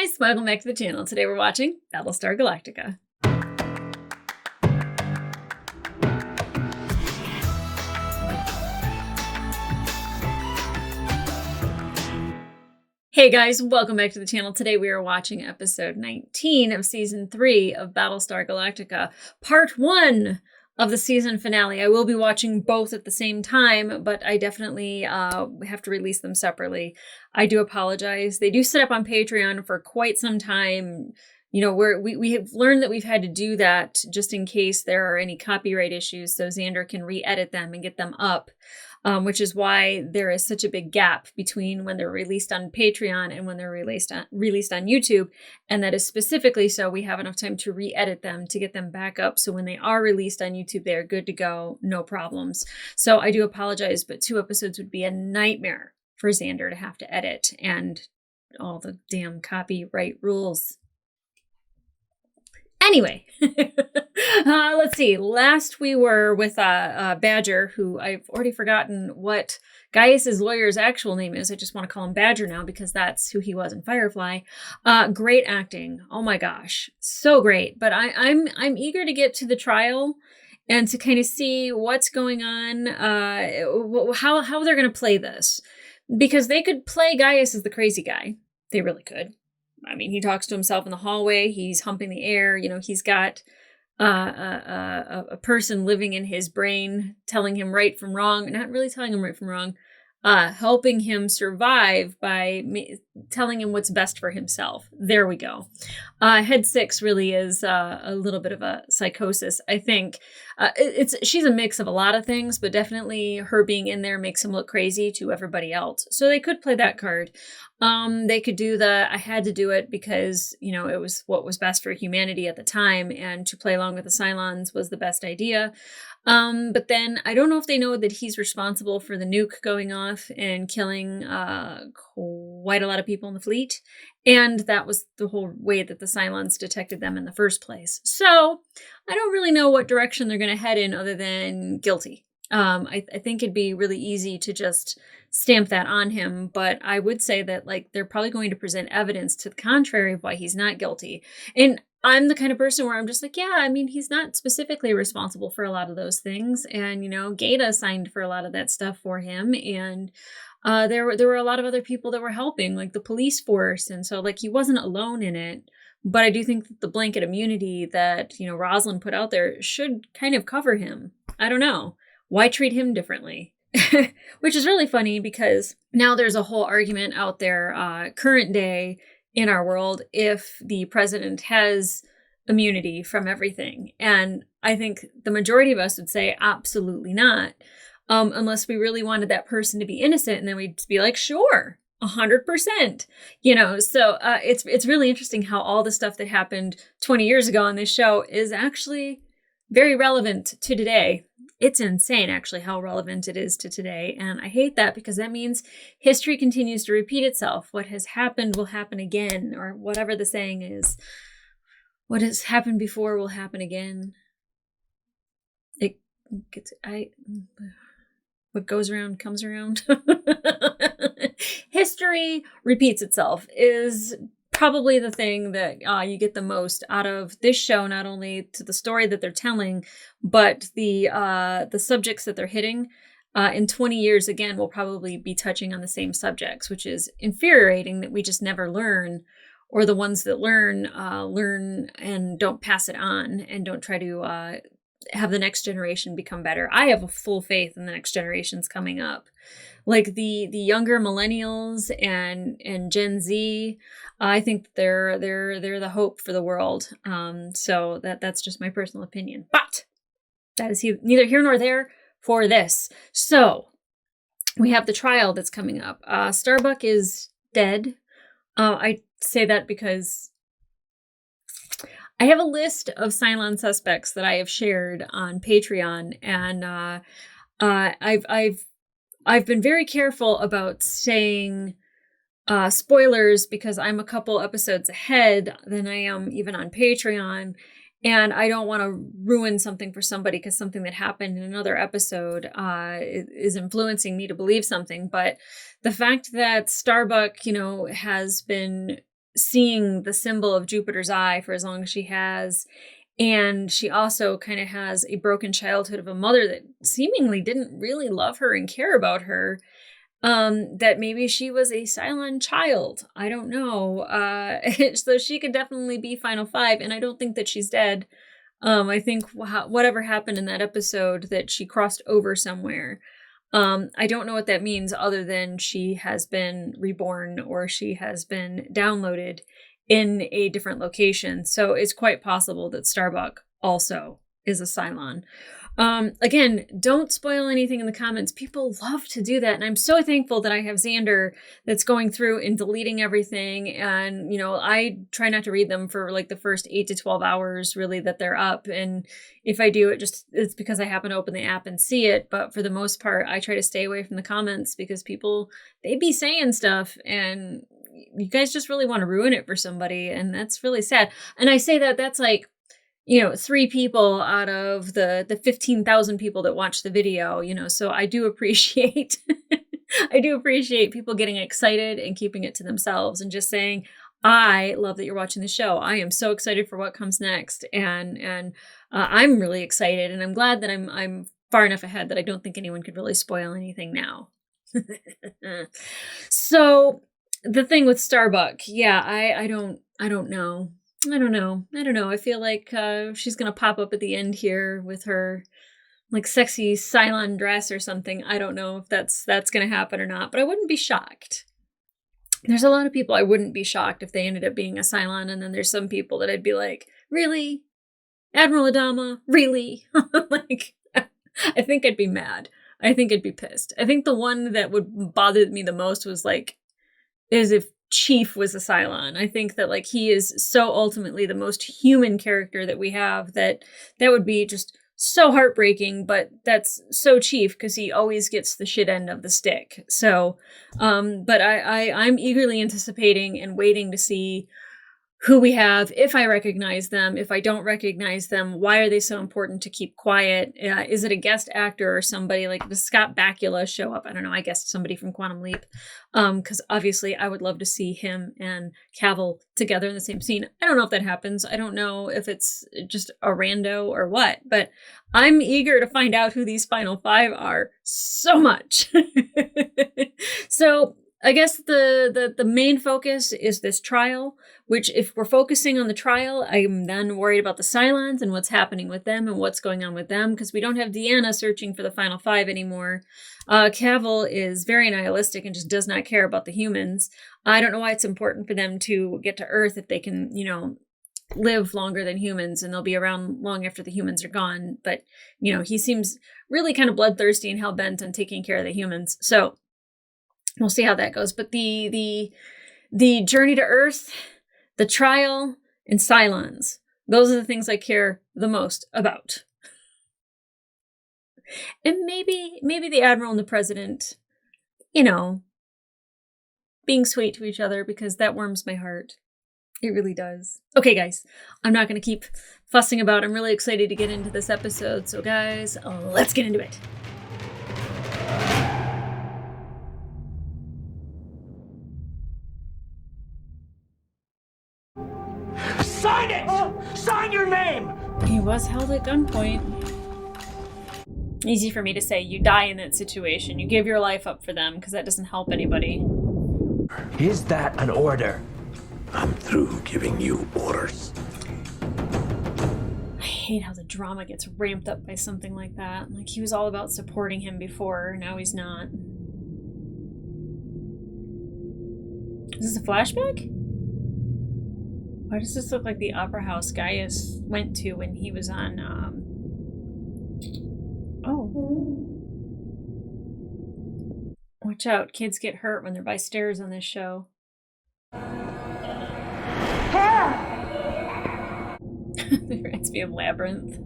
guys, welcome back to the channel. Today we're watching Battlestar Galactica. Hey guys, welcome back to the channel. Today we are watching episode 19 of season 3 of Battlestar Galactica, part 1 of the season finale. I will be watching both at the same time, but I definitely have to release them separately. I do apologize. They do sit up on Patreon for quite some time. You know, we have learned that we've had to do that just in case there are any copyright issues, so Xander can re-edit them and get them up. Which is why there is such a big gap between when they're released on Patreon and when they're released on YouTube. And that is specifically so we have enough time to re-edit them to get them back up. So when they are released on YouTube, they are good to go, no problems. So I do apologize, but 2 episodes would be a nightmare for Xander to have to edit, and all the damn copyright rules. Anyway, let's see. Last we were with Badger, who I've already forgotten what Gaius's lawyer's actual name is. I just want to call him Badger now because that's who he was in Firefly. Great acting. Oh my gosh, so great. But I'm eager to get to the trial and to kind of see what's going on, how they're going to play this, because they could play Gaius as the crazy guy. They really could. I mean, he talks to himself in the hallway. He's humping the air. You know, he's got a person living in his brain telling him right from wrong. Not really telling him right from wrong. Helping him survive by telling him what's best for himself. There we go. Head 6 really is a little bit of a psychosis. I think she's a mix of a lot of things, but definitely her being in there makes him look crazy to everybody else. So they could play that card. They could do I had to do it because, you know, it was what was best for humanity at the time, and to play along with the Cylons was the best idea. But then I don't know if they know that he's responsible for the nuke going off and killing quite a lot of people in the fleet. And that was the whole way that the Cylons detected them in the first place. So I don't really know what direction they're going to head in other than guilty. I think it'd be really easy to just stamp that on him, but I would say that, like, they're probably going to present evidence to the contrary of why he's not guilty. And I'm the kind of person where I'm just like, yeah, I mean, he's not specifically responsible for a lot of those things. And, you know, Gaeta signed for a lot of that stuff for him. And there were a lot of other people that were helping, like the police force. And so, like, he wasn't alone in it. But I do think that the blanket immunity that, you know, Rosalind put out there should kind of cover him. I don't know. Why treat him differently? Which is really funny because now there's a whole argument out there, current day in our world, if the president has immunity from everything. And I think the majority of us would say absolutely not, unless we really wanted that person to be innocent. And then we'd be like, sure, 100%, you know. So it's really interesting how all the stuff that happened 20 years ago on this show is actually very relevant to today. It's insane, actually, how relevant it is to today. And I hate that because that means history continues to repeat itself. What has happened will happen again, or whatever the saying is. What has happened before will happen again. What goes around comes around. History repeats itself is probably the thing that you get the most out of this show, not only to the story that they're telling, but the subjects that they're hitting. In 20 years, again, we'll probably be touching on the same subjects, which is infuriating that we just never learn, or the ones that learn and don't pass it on and don't try to have the next generation become better. I have a full faith in the next generations coming up. Like the younger millennials and Gen Z, I think they're the hope for the world. So that's just my personal opinion. But that is neither here nor there for this. So we have the trial that's coming up. Starbuck is dead. I say that because I have a list of Cylon suspects that I have shared on Patreon, and I've been very careful about saying spoilers because I'm a couple episodes ahead than I am even on Patreon. And I don't want to ruin something for somebody because something that happened in another episode is influencing me to believe something. But the fact that Starbuck, has been seeing the symbol of Jupiter's eye for as long as she has. And she also kind of has a broken childhood of a mother that seemingly didn't really love her and care about her. That maybe she was a Cylon child. I don't know. So she could definitely be Final Five, and I don't think that she's dead. I think whatever happened in that episode, that she crossed over somewhere. I don't know what that means other than she has been reborn or she has been downloaded in a different location. So it's quite possible that Starbuck also is a Cylon. Again, don't spoil anything in the comments. People love to do that. And I'm so thankful that I have Xander that's going through and deleting everything. And, I try not to read them for like the first 8 to 12 hours really that they're up. And if I do, it's because I happen to open the app and see it. But for the most part, I try to stay away from the comments because people, they be saying stuff and you guys just really want to ruin it for somebody. And that's really sad. And I say that's like, 3 people out of the 15,000 people that watch the video, so I do appreciate, people getting excited and keeping it to themselves and just saying, I love that you're watching the show. I am so excited for what comes next. And I'm really excited. And I'm glad that I'm far enough ahead that I don't think anyone could really spoil anything now. So the thing with Starbuck, yeah, I don't know. I don't know. I feel like she's going to pop up at the end here with her like sexy Cylon dress or something. I don't know if that's going to happen or not, but I wouldn't be shocked. There's a lot of people I wouldn't be shocked if they ended up being a Cylon. And then there's some people that I'd be like, really? Admiral Adama? Really? Like, I think I'd be mad. I think I'd be pissed. I think the one that would bother me the most was like, is if Chief was a Cylon. I think that like he is so ultimately the most human character that we have that would be just so heartbreaking, but that's so Chief because he always gets the shit end of the stick. So, but I'm eagerly anticipating and waiting to see who we have, if I recognize them, if I don't recognize them, why are they so important to keep quiet? Is it a guest actor or somebody like, does Scott Bakula show up? I don't know. I guess somebody from Quantum Leap. Because obviously I would love to see him and Cavill together in the same scene. I don't know if that happens. I don't know if it's just a rando or what, but I'm eager to find out who these final 5 are so much. So I guess the main focus is this trial, which if we're focusing on the trial, I'm then worried about the Cylons and what's happening with them and what's going on with them, because we don't have Deanna searching for the final 5 anymore. Cavill is very nihilistic and just does not care about the humans. I don't know why it's important for them to get to Earth if they can, live longer than humans and they'll be around long after the humans are gone. But, he seems really kind of bloodthirsty and hell-bent on taking care of the humans. So we'll see how that goes. But the journey to Earth, the trial, and Cylons, those are the things I care the most about. And maybe the Admiral and the President, being sweet to each other, because that warms my heart. It really does. Okay, guys, I'm not going to keep fussing about. I'm really excited to get into this episode. So, guys, let's get into it. Sign it! Sign your name! He was held at gunpoint. Easy for me to say, you die in that situation. You give your life up for them, because that doesn't help anybody. Is that an order? I'm through giving you orders. I hate how the drama gets ramped up by something like that. Like, he was all about supporting him before, now he's not. Is this a flashback? Why does this look like the opera house Gaius went to when he was on, Oh. Watch out, kids get hurt when they're by stairs on this show. There reminds me of Labyrinth.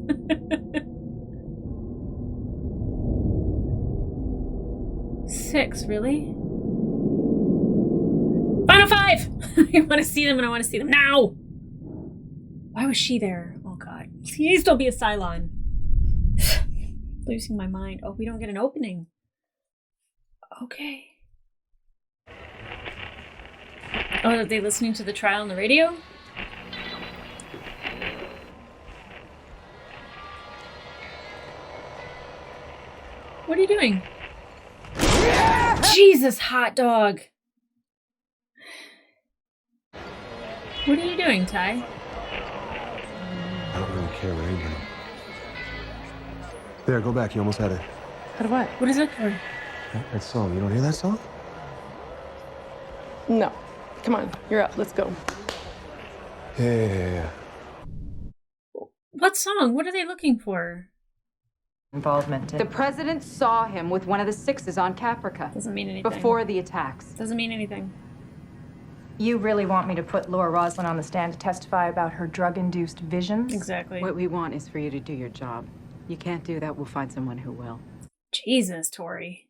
Six, really? Final 5! I want to see them and I want to see them now! Why was she there? Oh god. Please don't be a Cylon. Losing my mind. Oh, we don't get an opening. Okay. Oh, are they listening to the trial on the radio? What are you doing? Jesus, hot dog. What are you doing, Ty? I don't really care what anybody. There, go back. You almost had it. How do what? What is that for? That song. You don't hear that song? No. Come on, you're up. Let's go. Yeah. What song? What are they looking for? Involvement. The president saw him with one of the sixes on Caprica. Doesn't mean anything. Before the attacks. Doesn't mean anything. You really want me to put Laura Roslin on the stand to testify about her drug-induced visions? Exactly. What we want is for you to do your job. You can't do that, we'll find someone who will. Jesus, Tori.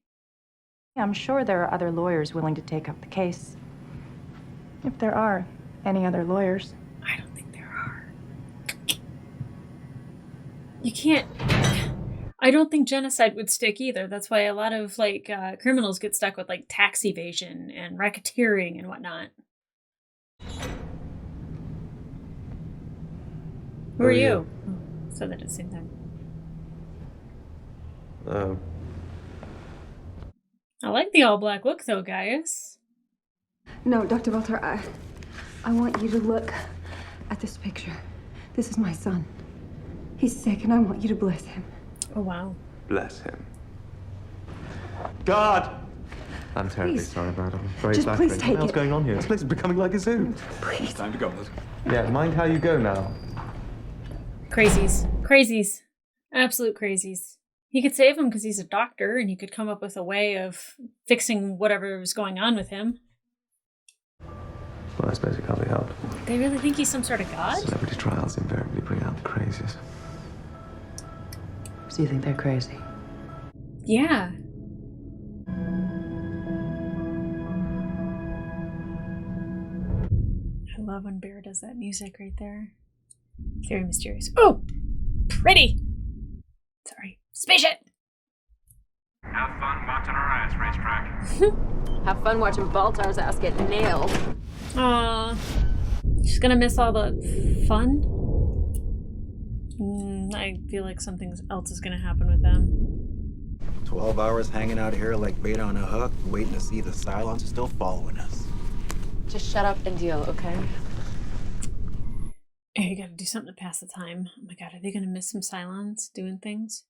I'm sure there are other lawyers willing to take up the case. If there are any other lawyers. I don't think there are. You can't... I don't think genocide would stick either. That's why a lot of, like, criminals get stuck with, like, tax evasion and racketeering and whatnot. Who are you? Oh, said that at the same time. I like the all-black look, though, Gaius. No, Dr. Walter, I want you to look at this picture. This is my son. He's sick, and I want you to bless him. Oh, wow. Bless him. God! I'm terribly Please. sorry about it. I'm very Just flattering. please What take the hell's it. going on here? This place is becoming like a zoo. Please. Time to go. Let's go. Yeah, mind how you go now. Crazies. Crazies. Absolute crazies. He could save him because he's a doctor, and he could come up with a way of fixing whatever was going on with him. Well, I suppose it can't be helped. They really think he's some sort of god? Celebrity trials invariably bring out the craziest. So you think they're crazy? Yeah. I love when Bear does that music right there. Very mysterious. Oh! Pretty! Sorry. Spaceship! Have fun watching our ass racetrack. Have fun watching Baltar's ass get nailed. Aw. She's gonna miss all the fun? I feel like something else is gonna happen with them. 12 hours hanging out here like bait on a hook, waiting to see the Cylons still following us. Just shut up and deal, okay? Hey, you gotta do something to pass the time. Oh my god, are they gonna miss some Cylons doing things?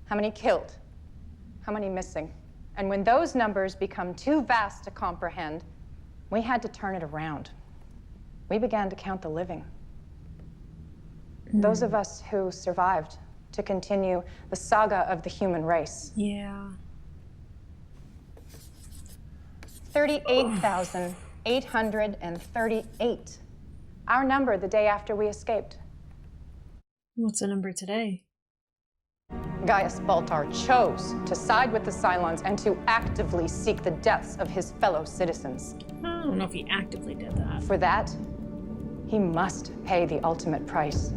How many killed? How many missing? And when those numbers become too vast to comprehend, we had to turn it around. We began to count the living. Those of us who survived to continue the saga of the human race. Yeah. 38,838. Our number the day after we escaped. What's the number today? Gaius Baltar chose to side with the Cylons and to actively seek the deaths of his fellow citizens. I don't know if he actively did that. For that, he must pay the ultimate price.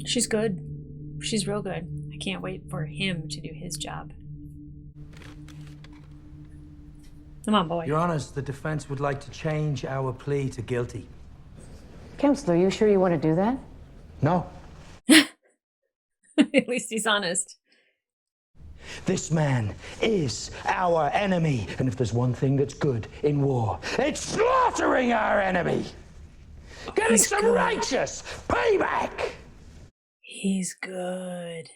She's good. She's real good. I can't wait for him to do his job. Come on, boy. Your Honors, the defense would like to change our plea to guilty. Counselor, you sure you want to do that? No. At least he's honest. This man is our enemy. And if there's one thing that's good in war, it's slaughtering our enemy. Getting He's some good. righteous payback. He's good.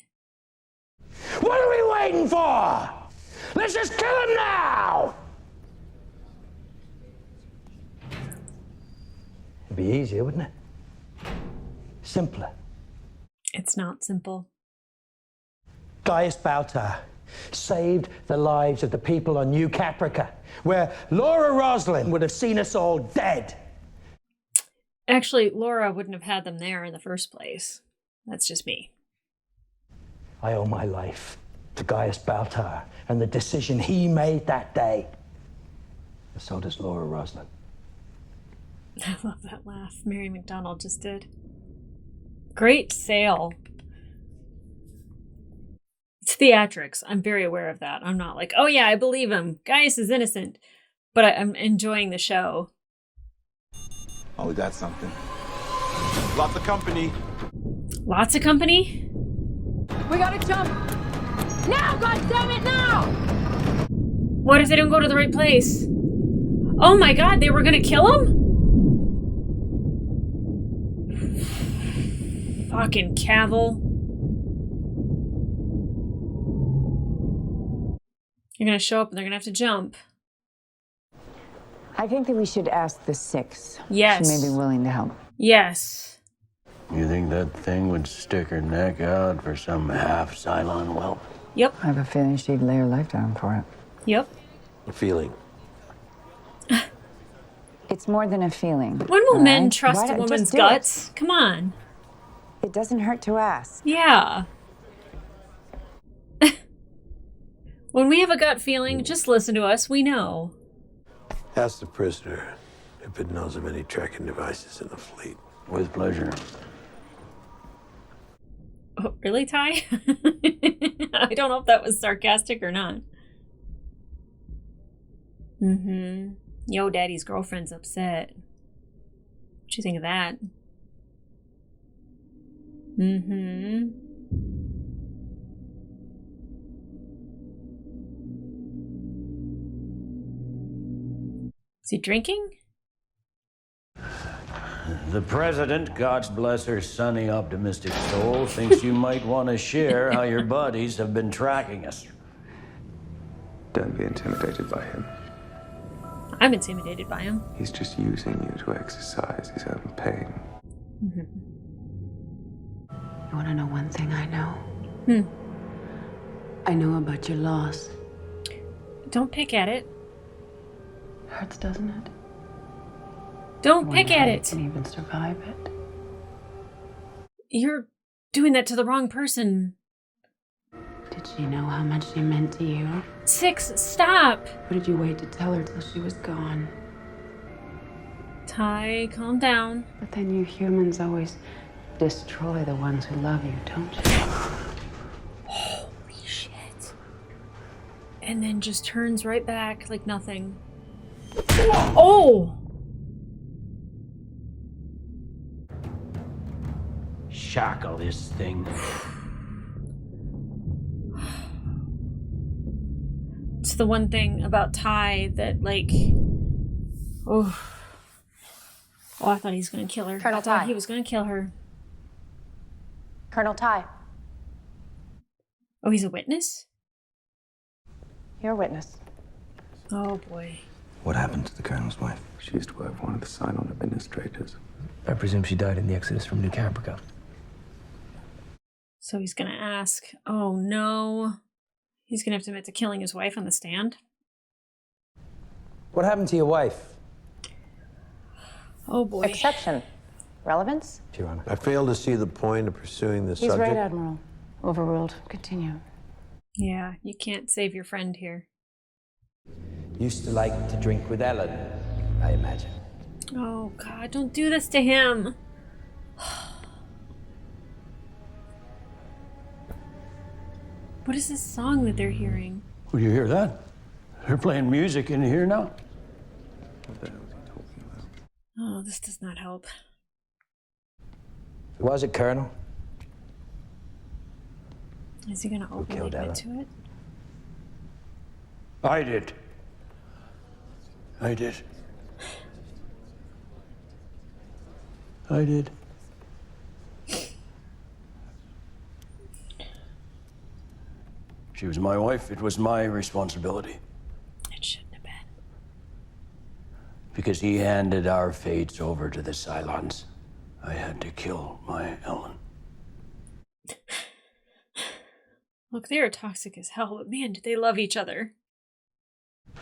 What are we waiting for? Let's just kill him now. It'd be easier, wouldn't it? Simpler. It's not simple. Gaius Baltar saved the lives of the people on New Caprica, where Laura Roslin would have seen us all dead. Actually, Laura wouldn't have had them there in the first place. That's just me. I owe my life to Gaius Baltar and the decision he made that day. And so does Laura Roslin. I love that laugh Mary McDonald just did. Great sale. It's theatrics. I'm very aware of that. I'm not like, oh yeah, I believe him. Gaius is innocent. but I'm enjoying the show. Oh, we got something. Lots of company. Lots of company? We gotta jump! Now, goddammit, now! What if they don't go to the right place? Oh my god, they were gonna kill him? Fucking Cavill. You're gonna show up and they're gonna have to jump. I think that we should ask the Six. Yes. She may be willing to help. Yes. You think that thing would stick her neck out for some half Cylon whelp? Yep. I have a feeling she'd lay her life down for it. Yep. A feeling. It's more than a feeling. When will all men right? trust Why a don't- just woman's do it. guts? Come on. It doesn't hurt to ask. Yeah. When we have a gut feeling, just listen to us. We know. Ask the prisoner if it knows of any tracking devices in the fleet. With pleasure. Oh, really, Ty? I don't know if that was sarcastic or not. Mm-hmm. Yo, daddy's girlfriend's upset. What you think of that? Mm-hmm. Is he drinking? The president, God bless her sunny, optimistic soul, thinks you might want to share how your buddies have been tracking us. Don't be intimidated by him. I'm intimidated by him. He's just using you to exercise his own pain. Mm-hmm. You want to know one thing I know? Hmm. I know about your loss. Don't pick at it. Hurts, doesn't it? Don't Wonder pick at how you it. can even survive it. You're doing that to the wrong person. Did she know how much she meant to you? Six, stop. Or did you wait to tell her till she was gone? Ty, calm down. But then you humans always destroy the ones who love you, don't you? Holy shit. And then just turns right back like nothing. Oh! Shackle this thing. It's the one thing about Ty that, like, oh, I thought he was gonna kill her. Colonel I thought Ty. he was gonna kill her. Colonel Ty, Oh, he's a witness? you're a witness. Oh boy. What happened to the colonel's wife? She used to work for one of the Cylon administrators. I presume she died in the exodus from New Caprica. So he's gonna ask. Oh no. He's gonna have to admit to killing his wife on the stand. What happened to your wife? Oh boy. Exception. Relevance? Your Honor. I fail to see the point of pursuing this He's subject. right, Admiral. Overruled. Continue. Yeah, you can't save your friend here. Used to like to drink with Ellen, I imagine. Oh god, don't do this to him. What is this song that they're hearing? Will you hear that? They're playing music in here now. What the hell is he talking about? Oh, this does not help. Who was it, Colonel? Is he gonna openly killed admit Ella? to it? I did. I did. I did. She was my wife. It was my responsibility. It shouldn't have been. Because he handed our fates over to the Cylons. I had to kill my Ellen. Look, they are toxic as hell, but man, did they love each other.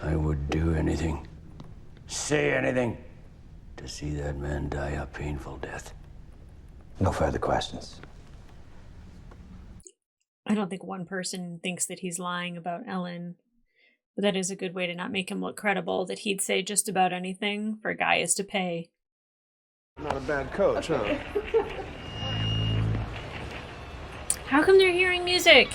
I would do anything, say anything, to see that man die a painful death. No further questions. I don't think one person thinks that he's lying about Ellen, but that is a good way to not make him look credible, that he'd say just about anything for Gaius to pay. Not a bad coach, huh? How come they're hearing music?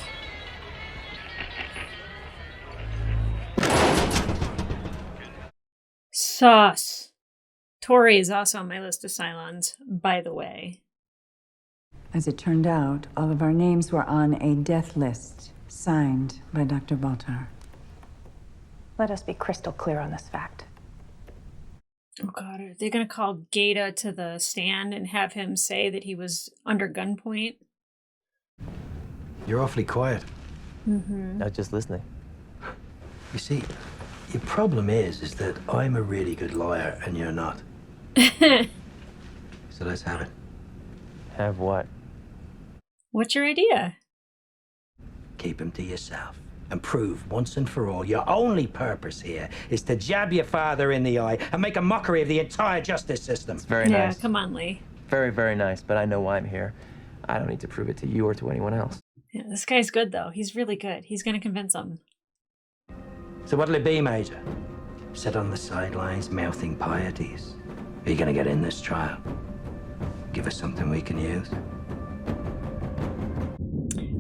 Sus. Tori is also on my list of Cylons, by the way. As it turned out, all of our names were on a death list, signed by Dr. Baltar. Let us be crystal clear on this fact. Oh god, are they gonna call Gata to the stand and have him say that he was under gunpoint? You're awfully quiet. Not just listening. You see, your problem is that I'm a really good liar and you're not. So let's have it. Have what? What's your idea? Keep him to yourself and prove once and for all your only purpose here is to jab your father in the eye and make a mockery of the entire justice system. It's very nice. Yeah, come on, Lee. Very, very nice, but I know why I'm here. I don't need to prove it to you or to anyone else. Yeah, this guy's good, though. He's really good. He's gonna convince them. So what'll it be, Major? Sit on the sidelines mouthing pieties? Are you gonna get in this trial? Give us something we can use?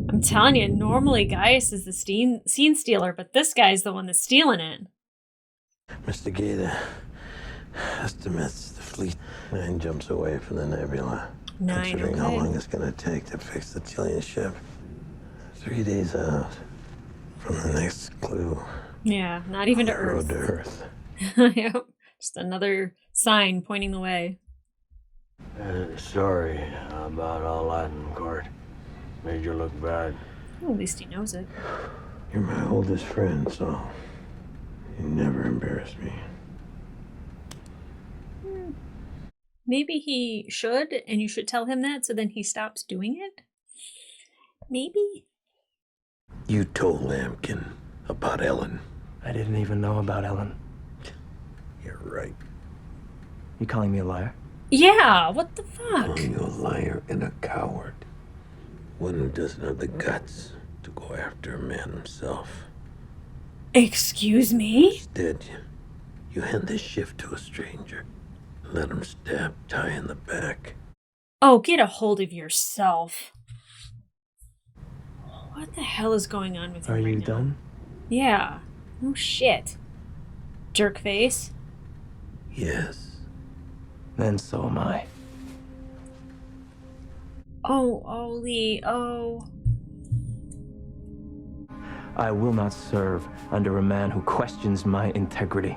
I'm telling you, normally Gaius is the scene stealer, but this guy's the one that's stealing it. Mr. Gata estimates the fleet 9 jumps away from the nebula. 9, considering how okay. long it's going to take to fix the Chilean ship. 3 days out from the next clue. Yeah, not even to Road to Earth. Earth. Yep, just another sign pointing the way. Sorry about all that in court. Made you look bad. Well, at least he knows it. You're my oldest friend, so you never embarrass me. Maybe he should, and you should tell him that, so then he stops doing it? Maybe? You told Lampkin about Ellen. I didn't even know about Ellen. You're right. You calling me a liar? Yeah, what the fuck? Calling you a liar and a coward. One who doesn't have the guts to go after a man himself. Excuse me? Instead, you hand this shift to a stranger. Let him stab Ty in the back. Oh, get a hold of yourself. What the hell is going on with him Are right you now? done? Yeah. No shit. Jerk face. Yes. Then so am I. Oh, Lee, oh. I will not serve under a man who questions my integrity.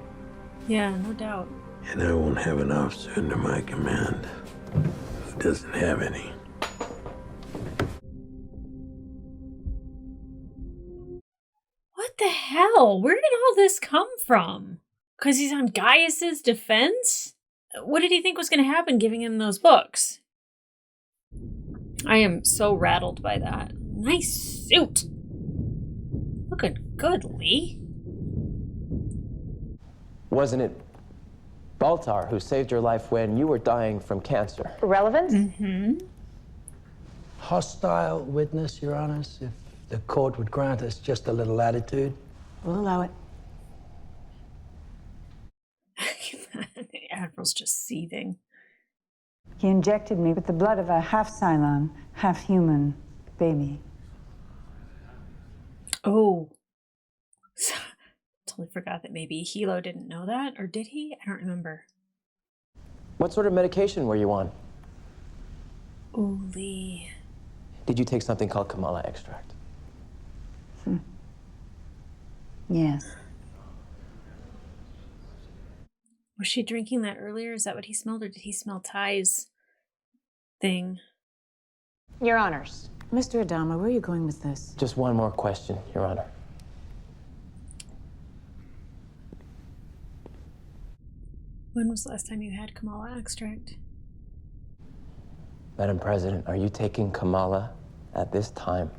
Yeah, no doubt. And I won't have an officer under my command who doesn't have any. What the hell? Where did all this come from? Because he's on Gaius's defense? What did he think was going to happen giving him those books? I am so rattled by that. Nice suit. Looking good, Lee. Wasn't it Baltar who saved your life when you were dying from cancer? Relevant? Mm-hmm. Hostile witness, Your Honors, if the court would grant us just a little latitude. We'll allow it. The Admiral's just seething. He injected me with the blood of a half Cylon, half human baby. Oh. Totally forgot that maybe Hilo didn't know that, or did he? I don't remember. What sort of medication were you on? Oh, Lee. Did you take something called Kamala extract? Yes. Was she drinking that earlier? Is that what he smelled, or did he smell Ty's thing? Your Honors. Mr. Adama, where are you going with this? Just one more question, Your Honor. When was the last time you had Kamala extract? Madam President, are you taking Kamala at this time?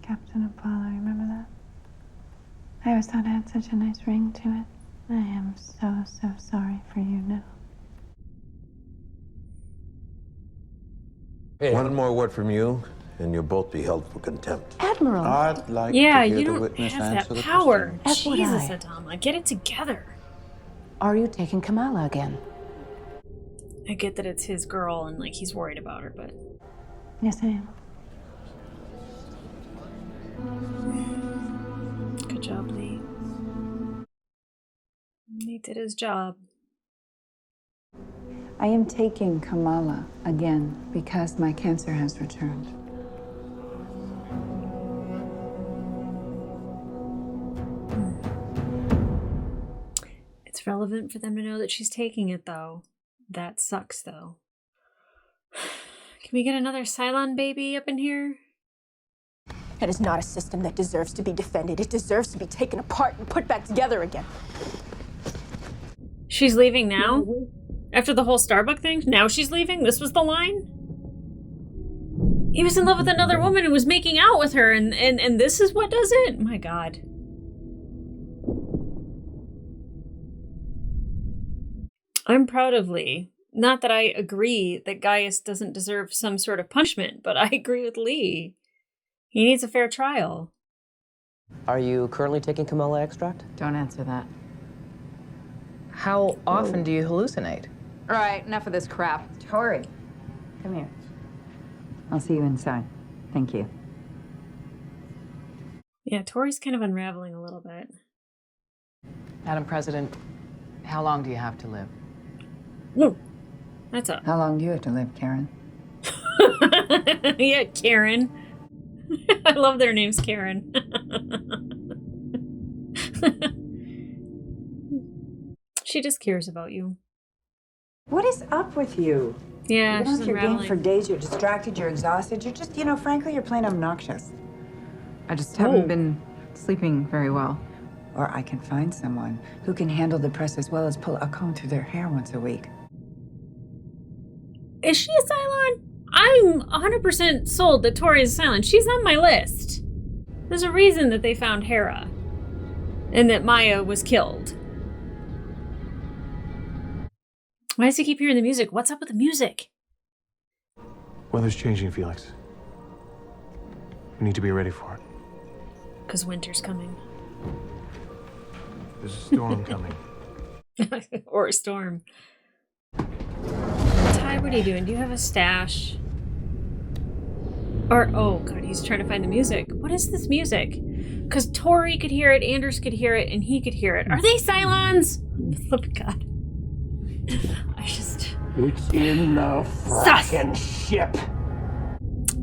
Captain Apollo, remember that? I always thought it had such a nice ring to it. I am so sorry for you now. One more word from you, and you'll both be held for contempt. Admiral! I'd like Yeah, to hear you the don't witness have answer that the power. question. As would Jesus, I. Adama, get it together. Are you taking Kamala again? I get that it's his girl and like he's worried about her, but Yes, I am. good job, Lee. did his job. I am taking Kamala again because my cancer has returned. It's relevant for them to know that she's taking it, though. That sucks, though. Can we get another Cylon baby up in here? It is not a system that deserves to be defended. It deserves to be taken apart and put back together again. She's leaving now? After the whole Starbuck thing? Now she's leaving? This was the line? He was in love with another woman who was making out with her, and this is what does it? My God. I'm proud of Lee. Not that I agree that Gaius doesn't deserve some sort of punishment, but I agree with Lee. He needs a fair trial. Are you currently taking Kamala extract? Don't answer that. How often do you hallucinate? All right, enough of this crap. Tori, come here. I'll see you inside. Thank you. Yeah, Tori's kind of unraveling a little bit. Madam President, how long do you have to live? No, that's up. How long do you have to live, Karen? Yeah, Karen. I love their names, Karen. She just cares about you. What is up with you? Yeah, You've been she's off your game unraveling. for days. You're distracted. You're exhausted. You're just, frankly, you're plain obnoxious. I just haven't been sleeping very well. Or I can find someone who can handle the press as well as pull a comb through their hair once a week. Is she a Cylon? I'm 100% sold that Tori is a Cylon. She's on my list. There's a reason that they found Hera. And that Maya was killed. Why does he keep hearing the music? What's up with the music? Weather's changing, Felix. We need to be ready for it. Because winter's coming. There's a storm coming. Or a storm. Ty, what are you doing? Do you have a stash? Or, oh god, he's trying to find the music. What is this music? Because Tori could hear it, Anders could hear it, and he could hear it. Are they Cylons? Flip god. I just... It's in the fracking ship.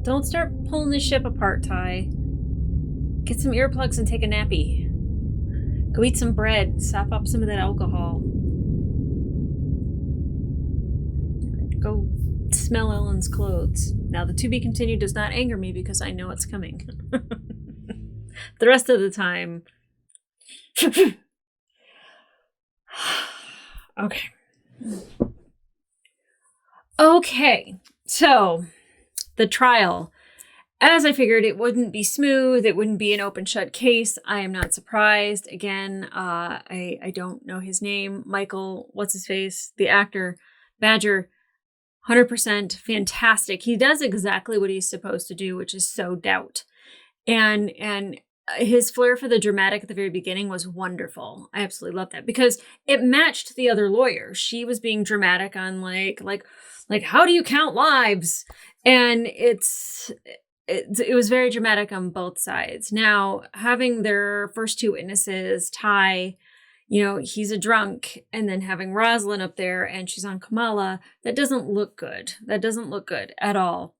Don't start pulling the ship apart, Ty. Get some earplugs and take a nappy. Go eat some bread. Sop up some of that alcohol. Go smell Ellen's clothes. Now, the to be continued does not anger me because I know it's coming. The rest of the time... Okay. Okay, so the trial. As I figured, it wouldn't be smooth. It wouldn't be an open shut case. I am not surprised. Again, I don't know his name. Michael, what's his face? The actor, Badger, 100% fantastic. He does exactly what he's supposed to do, which is sow doubt. And his flair for the dramatic at the very beginning was wonderful. I absolutely love that because it matched the other lawyer. She was being dramatic on like how do you count lives? And it was very dramatic on both sides. Now, having their first two witnesses, Ty, he's a drunk, and then having Rosalind up there and she's on Kamala, that doesn't look good. That doesn't look good at all.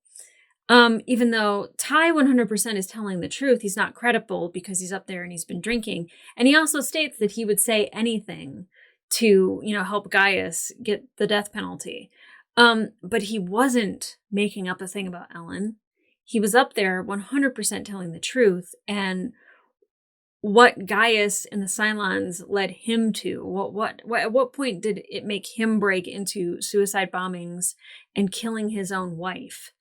Even though Ty 100% is telling the truth, he's not credible because he's up there and he's been drinking. And he also states that he would say anything to, help Gaius get the death penalty. But he wasn't making up a thing about Ellen. He was up there 100% telling the truth. And what Gaius and the Cylons led him to, at what point did it make him break into suicide bombings and killing his own wife?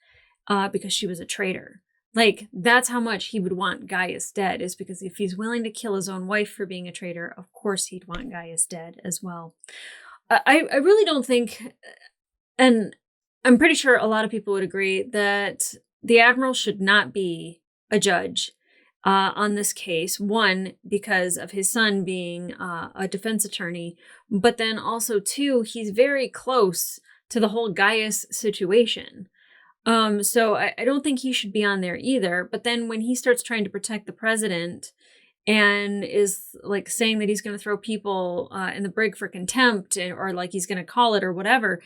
Because she was a traitor. Like, that's how much he would want Gaius dead, is because if he's willing to kill his own wife for being a traitor, of course he'd want Gaius dead as well. I really don't think, and I'm pretty sure a lot of people would agree, that the Admiral should not be a judge on this case. One, because of his son being a defense attorney, but then also two, he's very close to the whole Gaius situation. So I don't think he should be on there either. But then when he starts trying to protect the president and is like saying that he's going to throw people in the brig for contempt, or like he's going to call it or whatever.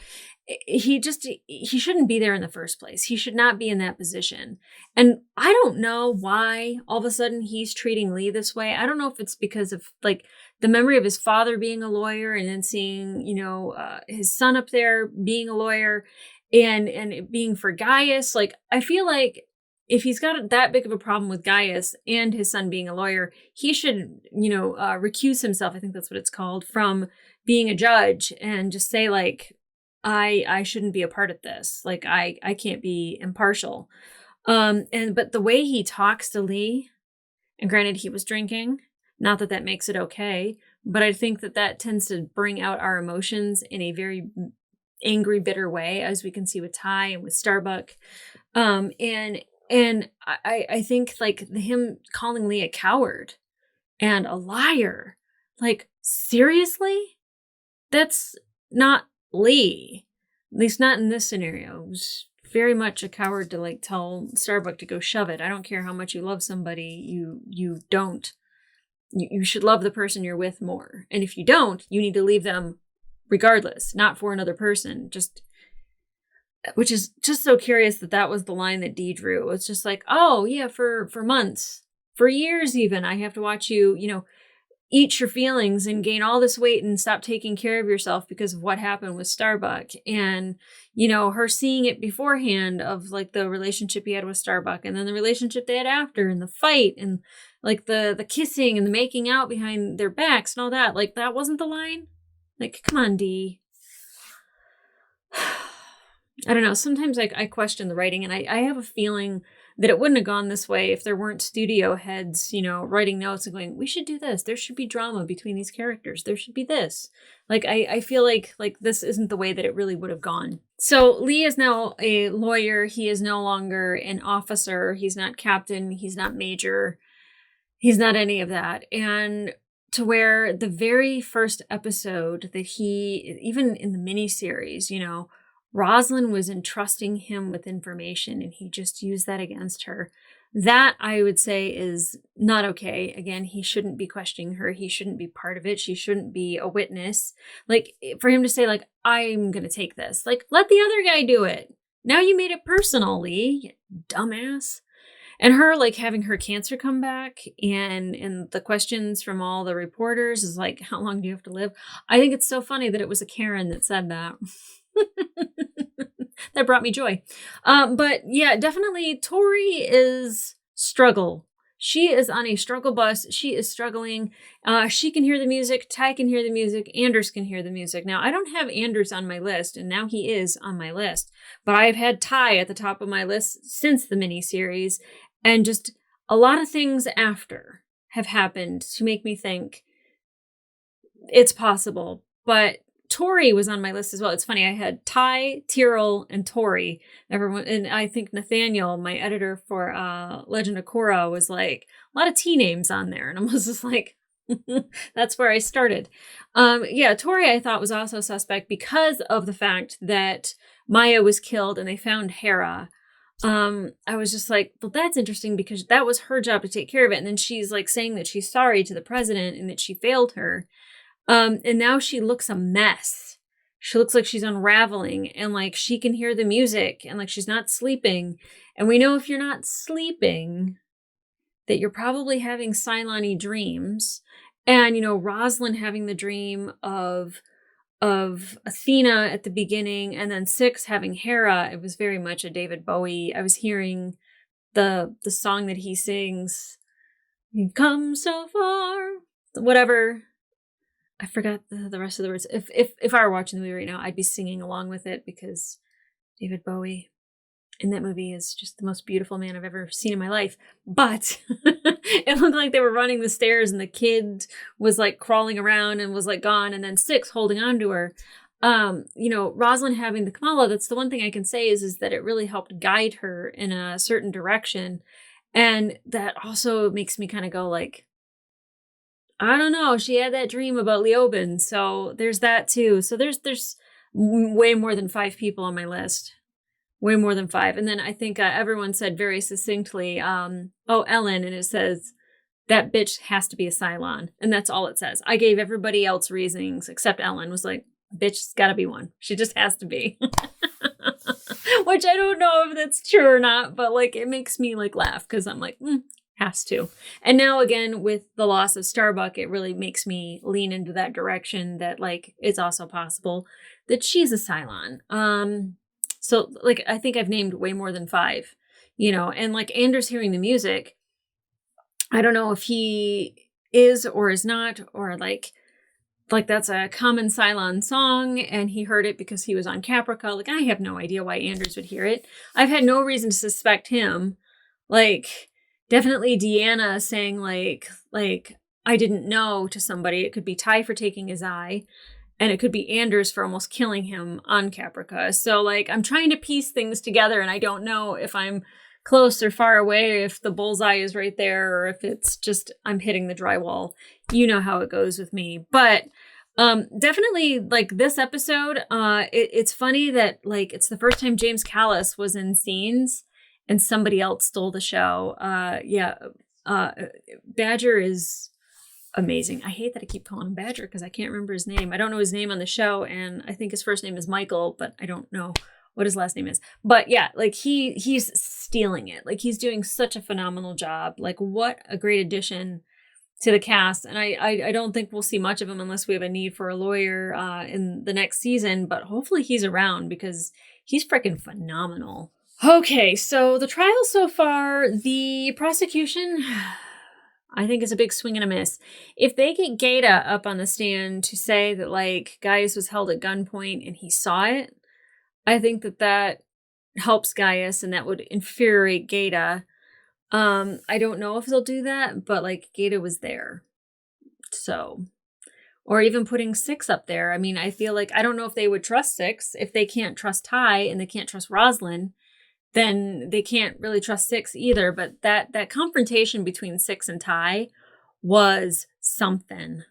He shouldn't be there in the first place. He should not be in that position. And I don't know why all of a sudden he's treating Lee this way. I don't know if it's because of like the memory of his father being a lawyer, and then seeing, his son up there being a lawyer, and it being for Gaius. Like, I feel like if he's got that big of a problem with Gaius and his son being a lawyer, he should, recuse himself. I think that's what it's called, from being a judge, and just say like, I shouldn't be a part of this. Like, I can't be impartial. But the way he talks to Lee, and granted he was drinking, not that that makes it okay, but I think that tends to bring out our emotions in a very angry, bitter way, as we can see with Ty and with Starbuck. And I think like him calling Lee a coward and a liar, like, seriously? That's not Lee. At least not in this scenario. It was very much a coward to like tell Starbuck to go shove it. I don't care how much you love somebody, you don't. You should love the person you're with more. And if you don't, you need to leave them regardless, not for another person. Which is just so curious that was the line that Dee drew. It's just like, oh yeah, for months, for years even, I have to watch you, eat your feelings and gain all this weight and stop taking care of yourself because of what happened with Starbuck. And, her seeing it beforehand of like the relationship he had with Starbuck, and then the relationship they had after, and the fight, and like the kissing and the making out behind their backs and all that. Like, that wasn't the line. Like, come on, Dee. I don't know. Sometimes I question the writing, and I have a feeling that it wouldn't have gone this way if there weren't studio heads, writing notes and going, we should do this. There should be drama between these characters. There should be this. Like, I feel like this isn't the way that it really would have gone. So Lee is now a lawyer. He is no longer an officer. He's not captain. He's not major. He's not any of that. And to where the very first episode that even in the miniseries, Rosalind was entrusting him with information, and he just used that against her. That, I would say, is not okay. Again, he shouldn't be questioning her. He shouldn't be part of it. She shouldn't be a witness. Like, for him to say, like, I'm going to take this. Like, let the other guy do it. Now you made it personal, Lee, you dumbass. And her, like, having her cancer come back, and the questions from all the reporters is like, how long do you have to live? I think it's so funny that it was a Karen that said that. That brought me joy. But yeah, definitely Tori is struggle. She is on a struggle bus. She is struggling. She can hear the music. Ty can hear the music. Anders can hear the music. Now, I don't have Anders on my list, and now he is on my list. But I've had Ty at the top of my list since the miniseries, and just a lot of things after have happened to make me think it's possible. But Tori was on my list as well. It's funny. I had Ty, Tyrell, and Tori. Everyone, and I think Nathaniel, my editor for Legend of Korra, was like, a lot of T names on there, and I was just like, that's where I started. Yeah, Tori I thought was also suspect because of the fact that Maya was killed and they found Hera. I was just like, well, that's interesting because that was her job to take care of it, and then she's like saying that she's sorry to the president and that she failed her. And now she looks a mess. She looks like she's unraveling, and like she can hear the music, and like she's not sleeping. And we know if you're not sleeping, that you're probably having Cylon-y dreams. And, Rosalind having the dream of Athena at the beginning, and then Six having Hera. It was very much a David Bowie. I was hearing the song that he sings, "You've come so far," whatever. I forgot the rest of the words. If I were watching the movie right now, I'd be singing along with it because David Bowie in that movie is just the most beautiful man I've ever seen in my life. But it looked like they were running the stairs and the kid was like crawling around and was like gone, and then Six holding on to her. Rosalind having the Kamala, that's the one thing I can say is that it really helped guide her in a certain direction. And that also makes me kind of go like, I don't know. She had that dream about Leoben, so there's that too. So there's way more than 5 people on my list. Way more than 5. And then I think everyone said very succinctly, Ellen, and it says, that bitch has to be a Cylon. And that's all it says. I gave everybody else reasonings except Ellen was like, bitch's gotta be one. She just has to be. Which I don't know if that's true or not, but like it makes me like laugh because I'm like, has to. And now again, with the loss of Starbuck, it really makes me lean into that direction that like it's also possible that she's a Cylon. So like I think I've named way more than 5, you know, and like Anders hearing the music, I don't know if he is or is not, or like that's a common Cylon song and he heard it because he was on Caprica. Like I have no idea why Anders would hear it. I've had no reason to suspect him. Like definitely Deanna saying like I didn't know to somebody. It could be Ty for taking his eye, and it could be Anders for almost killing him on Caprica. So like I'm trying to piece things together and I don't know if I'm close or far away, if the bullseye is right there, or if it's just I'm hitting the drywall. You know how it goes with me. But definitely like this episode, it's funny that like it's the first time James Callis was in scenes and somebody else stole the show. Badger is amazing. I hate that I keep calling him Badger because I can't remember his name. I don't know his name on the show, and I think his first name is Michael, but I don't know what his last name is. But yeah, like he's stealing it. Like he's doing such a phenomenal job. Like what a great addition to the cast. And I don't think we'll see much of him unless we have a need for a lawyer in the next season, but hopefully he's around because he's freaking phenomenal. Okay, so the trial so far, the prosecution, I think is a big swing and a miss. If they get Gaeta up on the stand to say that like Gaius was held at gunpoint and he saw it, I think that helps Gaius and that would infuriate Gaeta. I don't know if they'll do that, but like Gaeta was there. So, or even putting 6 up there. I mean, I feel like, I don't know if they would trust 6. If they can't trust Ty and they can't trust Roslyn, then they can't really trust 6 either. But that confrontation between 6 and Ty was something.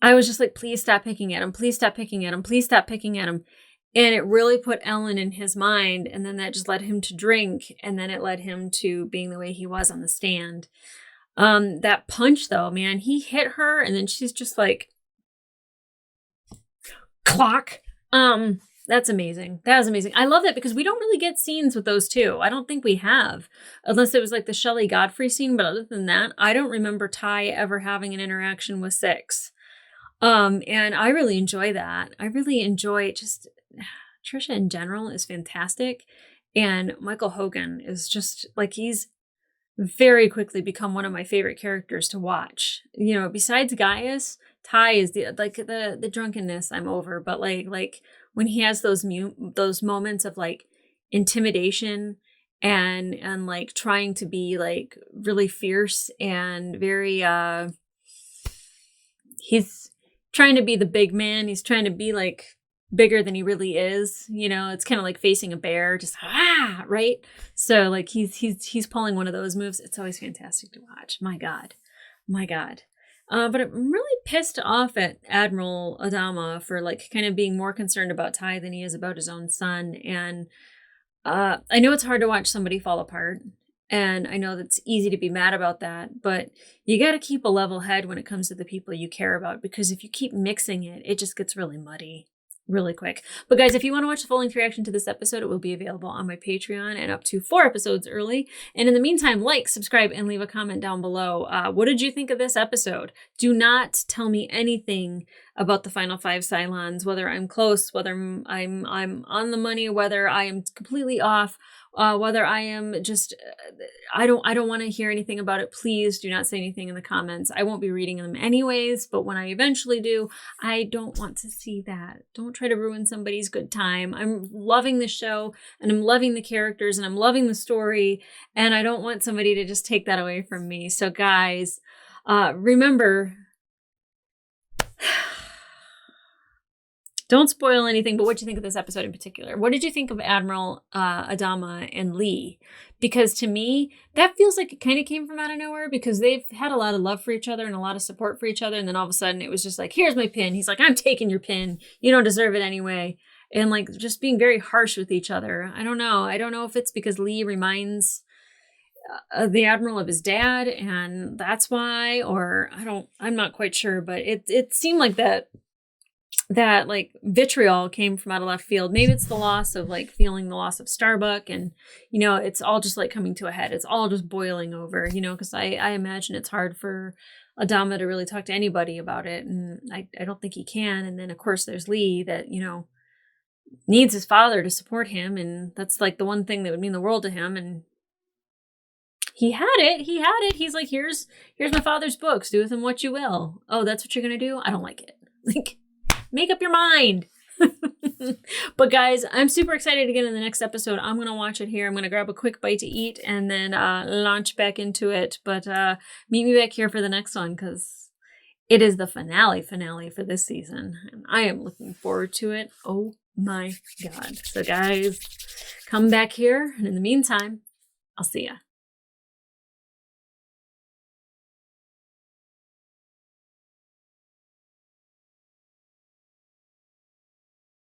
I was just like, please stop picking at him. Please stop picking at him. Please stop picking at him. And it really put Ellen in his mind. And then that just led him to drink. And then it led him to being the way he was on the stand. That punch though, man, he hit her and then she's just like, clock. That's amazing. That was amazing. I love that because we don't really get scenes with those two. I don't think we have, unless it was like the Shelley Godfrey scene. But other than that, I don't remember Ty ever having an interaction with 6. And I really enjoy that. I really enjoy just Trisha in general is fantastic. And Michael Hogan is just like, he's very quickly become one of my favorite characters to watch. You know, besides Gaius, Ty is the drunkenness I'm over, but like when he has those moments of like intimidation and like trying to be like really fierce and very he's trying to be the big man. He's trying to be like bigger than he really is. You know, it's kind of like facing a bear, just right. So like he's pulling one of those moves. It's always fantastic to watch. My God. But I'm really pissed off at Admiral Adama for like kind of being more concerned about Ty than he is about his own son. And I know it's hard to watch somebody fall apart. And I know that's easy to be mad about that, but you got to keep a level head when it comes to the people you care about, because if you keep mixing it, it just gets really muddy really quick. But guys, if you want to watch the full-length reaction to this episode, it will be available on my Patreon and up to 4 episodes early. And in the meantime, like, subscribe, and leave a comment down below. What did you think of this episode? Do not tell me anything about the final 5 Cylons, whether I'm close, whether I'm on the money, whether I am completely off, whether I am just, I don't want to hear anything about it. Please do not say anything in the comments. I won't be reading them anyways, but when I eventually do, I don't want to see that. Don't try to ruin somebody's good time. I'm loving the show and I'm loving the characters and I'm loving the story, and I don't want somebody to just take that away from me. So guys, remember, don't spoil anything, but what do you think of this episode in particular? What did you think of Admiral Adama and Lee? Because to me, that feels like it kind of came from out of nowhere, because they've had a lot of love for each other and a lot of support for each other. And then all of a sudden it was just like, here's my pin. He's like, I'm taking your pin. You don't deserve it anyway. And like just being very harsh with each other. I don't know. I don't know if it's because Lee reminds the admiral of his dad, and that's why, or I'm not quite sure, but it seemed like that like vitriol came from out of left field. Maybe it's the loss of like feeling the loss of Starbuck, and you know, it's all just like coming to a head. It's all just boiling over, you know, because I imagine it's hard for Adama to really talk to anybody about it, and I don't think he can. And then of course there's Lee that, you know, needs his father to support him, and that's like the one thing that would mean the world to him. And he had it. He's like, here's my father's books, do with them what you will. Oh, that's what you're gonna do? I don't like it. Like, make up your mind. But guys, I'm super excited to get in the next episode. I'm going to watch it here. I'm going to grab a quick bite to eat and then launch back into it. But meet me back here for the next one, because it is the finale for this season. And I am looking forward to it. Oh my God. So guys, come back here. And in the meantime, I'll see ya.